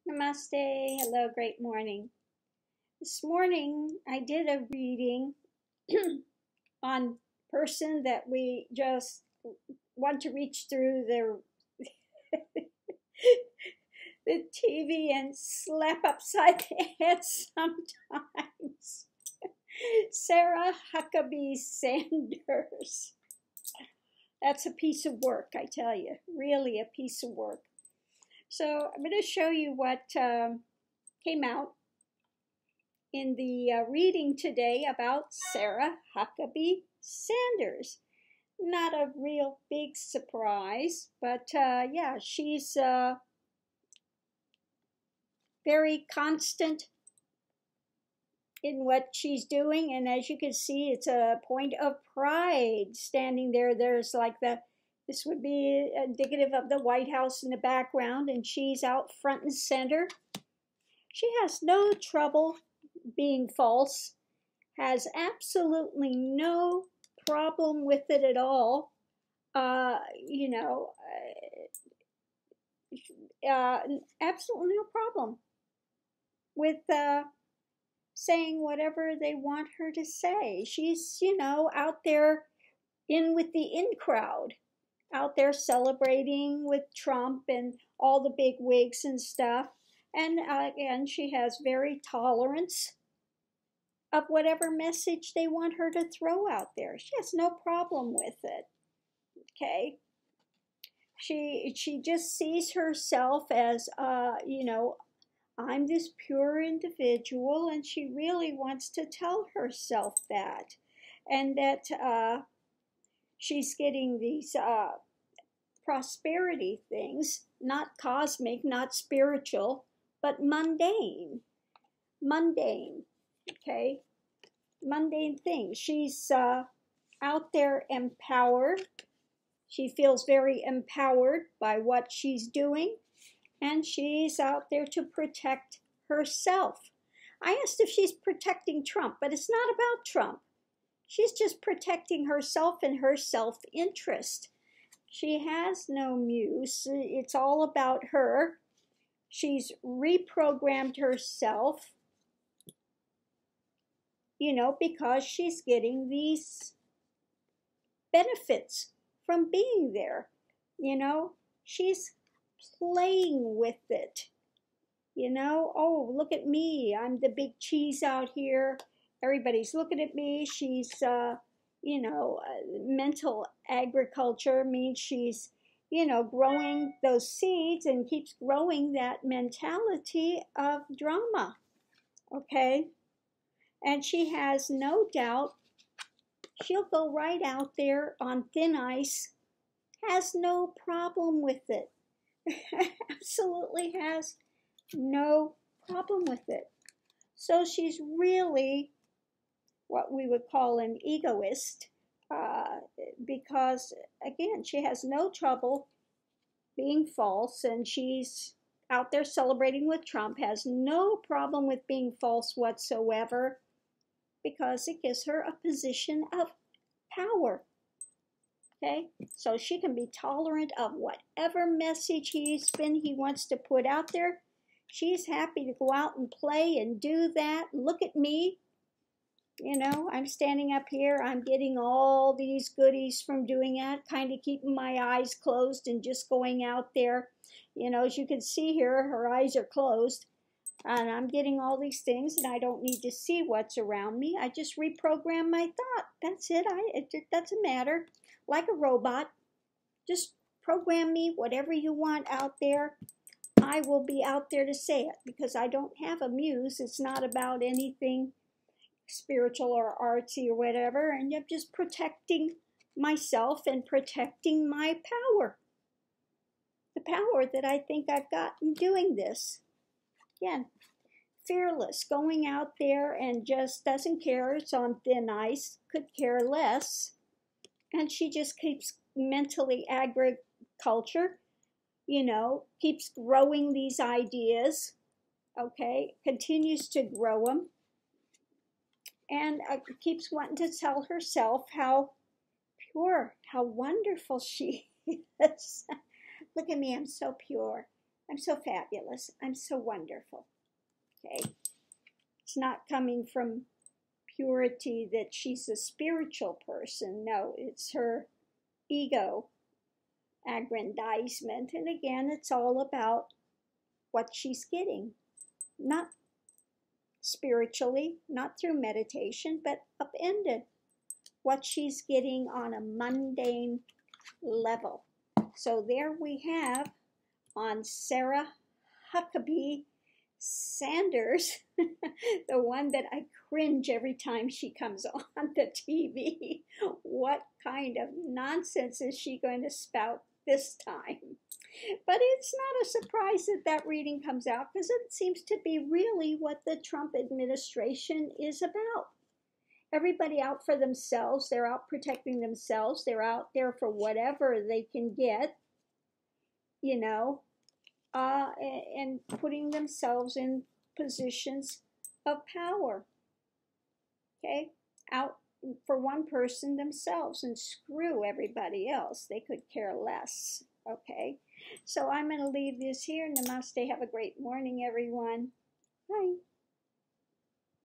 Namaste. Hello, great morning. This morning I did a reading on person that we just want to reach through the TV and slap upside the head sometimes. Sarah Huckabee Sanders. That's a piece of work, I tell you. Really a piece of work. So I'm going to show you what came out in the reading today about Sarah Huckabee Sanders. Not a real big surprise, but yeah, she's very constant in what she's doing, and as you can see, it's a point of pride standing there. There's like this would be indicative of the White House in the background, and she's out front and center. She has no trouble being false, has absolutely no problem with it at all. Absolutely no problem with saying whatever they want her to say. She's, out there with the in crowd, out there celebrating with Trump and all the big wigs and stuff. And again, she has very tolerance of whatever message they want her to throw out there. She has no problem with it. Okay. She just sees herself as, I'm this pure individual, and she really wants to tell herself that. And that she's getting these prosperity things, not cosmic, not spiritual, but mundane. Mundane, okay? Mundane things. She's out there empowered. She feels very empowered by what she's doing, and she's out there to protect herself. I asked if she's protecting Trump, but it's not about Trump. She's just protecting herself and her self-interest. She has no muse. It's all about her. She's reprogrammed herself, because she's getting these benefits from being there. She's playing with it. Oh, look at me. I'm the big cheese out here. Everybody's looking at me. She's, mental agriculture means she's, growing those seeds and keeps growing that mentality of drama. Okay? And she has no doubt she'll go right out there on thin ice, has no problem with it. Absolutely has no problem with it. So she's really what we would call an egoist, because, again, she has no trouble being false, and she's out there celebrating with Trump, has no problem with being false whatsoever, because it gives her a position of power. Okay, so she can be tolerant of whatever message he wants to put out there. She's happy to go out and play and do that. Look at me. I'm standing up here. I'm getting all these goodies from doing that, kind of keeping my eyes closed and just going out there. As you can see here, her eyes are closed. And I'm getting all these things, and I don't need to see what's around me. I just reprogram my thought. That's it. It doesn't matter. Like a robot, just program me whatever you want out there. I will be out there to say it, because I don't have a muse. It's not about anything spiritual or artsy or whatever. And I'm just protecting myself and protecting my power. The power that I think I've got in doing this. Again, fearless, going out there and just doesn't care. It's on thin ice, could care less. And she just keeps mentally agriculture, keeps growing these ideas, okay, continues to grow them, and keeps wanting to tell herself how pure, how wonderful she is. Look at me, I'm so pure. I'm so fabulous. I'm so wonderful. Okay. It's not coming from purity that she's a spiritual person. No, it's her ego aggrandizement. And again, it's all about what she's getting, not spiritually, not through meditation, but upended. What she's getting on a mundane level. So there we have on Sarah Huckabee Sanders, the one that I cringe every time she comes on the TV. What kind of nonsense is she going to spout this time? But it's not a surprise that that reading comes out, because it seems to be really what the Trump administration is about. Everybody out for themselves. They're out protecting themselves. They're out there for whatever they can get, you know, and putting themselves in positions of power. Okay? Out for one person themselves and screw everybody else. They could care less. Okay? So I'm going to leave this here. Namaste. Have a great morning, everyone. Bye.